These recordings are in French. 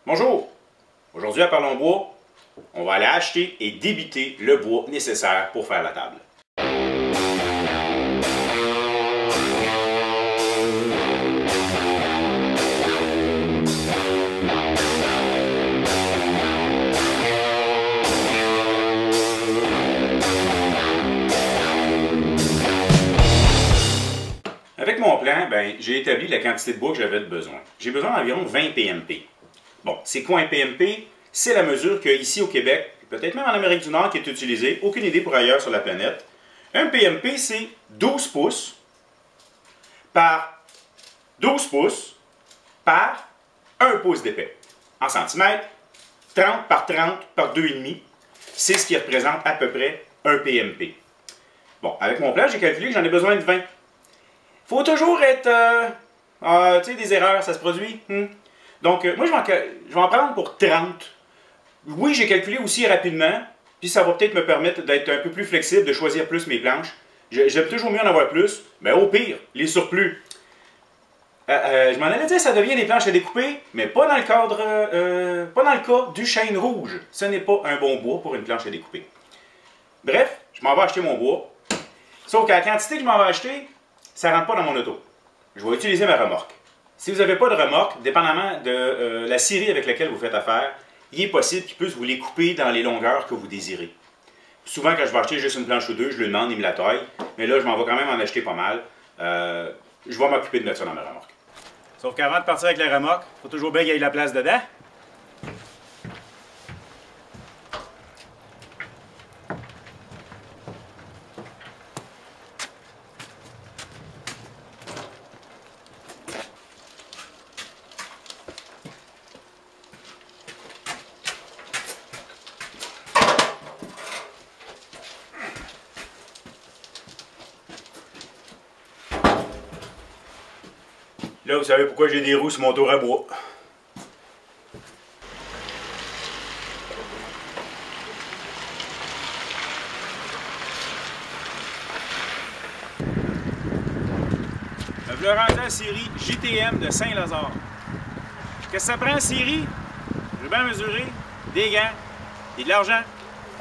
Bonjour! Aujourd'hui à Parlons Bois, on va aller acheter et débiter le bois nécessaire pour faire la table. Avec mon plan, j'ai établi la quantité de bois que j'avais besoin. J'ai besoin d'environ 20 PMP. Bon, c'est quoi un PMP? C'est la mesure qu'ici au Québec, peut-être même en Amérique du Nord, qui est utilisée, aucune idée pour ailleurs sur la planète. Un PMP, c'est 12 pouces par 12 pouces par 1 pouce d'épais. En centimètres, 30 par 30 par 2,5, c'est ce qui représente à peu près un PMP. Bon, avec mon plan, j'ai calculé que j'en ai besoin de 20. Faut toujours être... tu sais, des erreurs, ça se produit. Donc, moi, je vais en prendre pour 30. Oui, j'ai calculé aussi rapidement, puis ça va peut-être me permettre d'être un peu plus flexible, de choisir plus mes planches. J'aime toujours mieux en avoir plus, mais au pire, les surplus. Je m'en allais dire, ça devient des planches à découper, mais pas dans le cadre, pas dans le cas du chêne rouge. Ce n'est pas un bon bois pour une planche à découper. Bref, je m'en vais acheter mon bois. Sauf qu'à la quantité que je m'en vais acheter, ça ne rentre pas dans mon auto. Je vais utiliser ma remorque. Si vous n'avez pas de remorque, dépendamment de la scierie avec laquelle vous faites affaire, il est possible qu'il puisse vous les couper dans les longueurs que vous désirez. Souvent, quand je vais acheter juste une planche ou deux, je lui demande, il me la taille. Mais là, je m'en vais quand même en acheter pas mal. Je vais m'occuper de mettre ça dans ma remorque. Sauf qu'avant de partir avec la remorque, il faut toujours bien qu'il y ait de la place dedans. Là, vous savez pourquoi j'ai des roues sur mon tour à bois. Je voulais rentrer à la série JTM de Saint-Lazare. Qu'est-ce que ça prend en série? Je vais bien mesurer, des gants et de l'argent.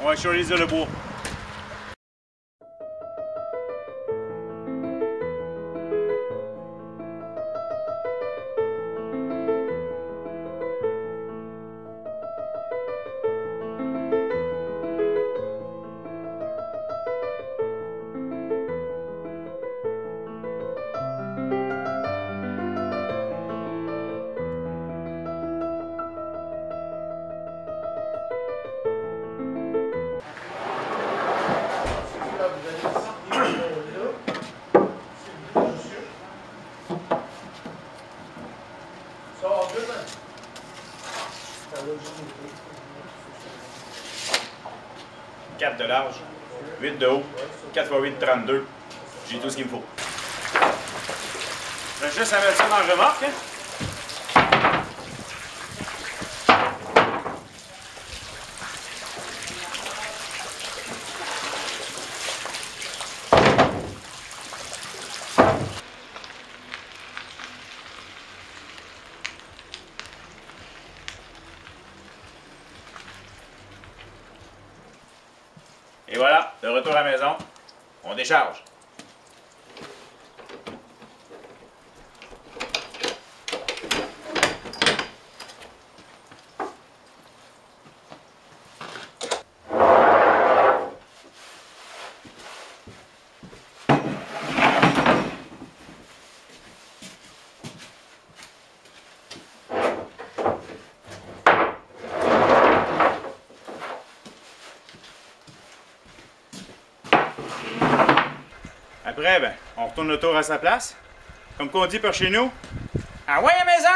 On va choisir le bois. « 4 de large, 8 de haut, 4 x 8, 32. J'ai tout ce qu'il me faut. Je vais juste à mettre ça dans la remorque. Et voilà, de retour à la maison, on décharge. Après, on retourne le tour à sa place. Comme qu'on dit par chez nous. Ah ouais, à la maison!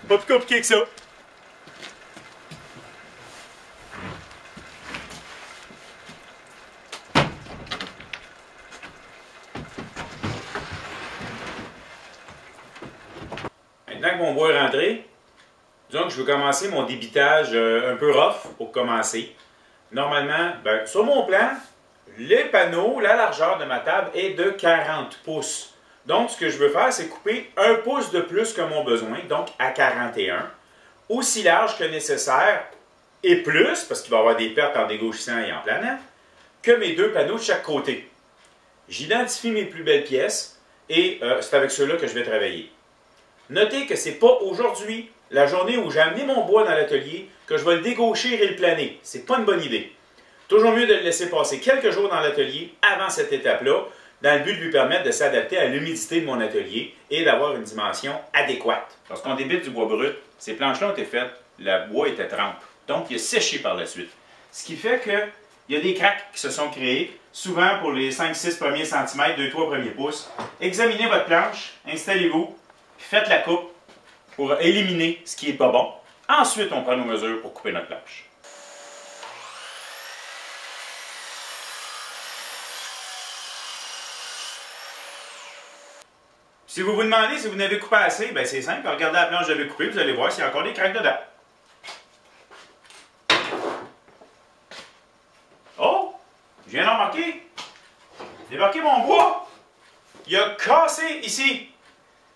Pas plus compliqué que ça. Maintenant que mon bois est rentré, disons que je veux commencer mon débitage un peu rough pour commencer. Normalement, sur mon plan, les panneaux, la largeur de ma table est de 40 pouces. Donc, ce que je veux faire, c'est couper 1 pouce de plus que mon besoin, donc à 41, aussi large que nécessaire, et plus, parce qu'il va y avoir des pertes en dégauchissant et en planant, que mes 2 panneaux de chaque côté. J'identifie mes plus belles pièces, et c'est avec ceux-là que je vais travailler. Notez que ce n'est pas aujourd'hui, la journée où j'ai amené mon bois dans l'atelier, que je vais le dégauchir et le planer. Ce n'est pas une bonne idée. Toujours mieux de le laisser passer quelques jours dans l'atelier avant cette étape-là, dans le but de lui permettre de s'adapter à l'humidité de mon atelier et d'avoir une dimension adéquate. Lorsqu'on débite du bois brut, ces planches-là ont été faites, le bois était trempe, donc il a séché par la suite. Ce qui fait qu'il y a des craques qui se sont créées, souvent pour les 5-6 premiers centimètres, 2-3 premiers pouces. Examinez votre planche, installez-vous, faites la coupe pour éliminer ce qui n'est pas bon. Ensuite, on prend nos mesures pour couper notre planche. Si vous vous demandez si vous n'avez coupé assez, ben c'est simple. Regardez la planche que j'avais coupée, vous allez voir s'il y a encore des craques dedans. Oh! Je viens d'en remarquer. J'ai marqué mon bois. Il a cassé ici.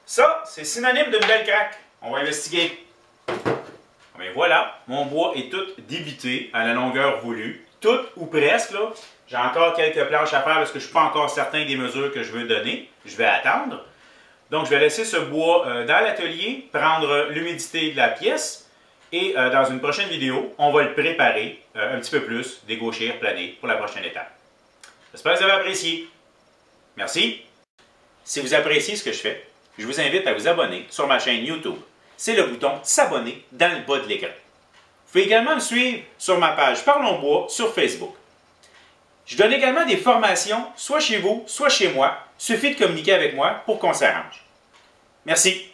Ça, c'est synonyme d'une belle craque. On va investiguer. Ben voilà, mon bois est tout débité à la longueur voulue. Tout ou presque, là. J'ai encore quelques planches à faire parce que je ne suis pas encore certain des mesures que je veux donner. Je vais attendre. Donc, je vais laisser ce bois dans l'atelier, prendre l'humidité de la pièce et dans une prochaine vidéo, on va le préparer un petit peu plus, dégauchir, planer pour la prochaine étape. J'espère que vous avez apprécié. Merci. Si vous appréciez ce que je fais, je vous invite à vous abonner sur ma chaîne YouTube. C'est le bouton s'abonner dans le bas de l'écran. Vous pouvez également me suivre sur ma page Parlons Bois sur Facebook. Je donne également des formations, soit chez vous, soit chez moi. Il suffit de communiquer avec moi pour qu'on s'arrange. Merci.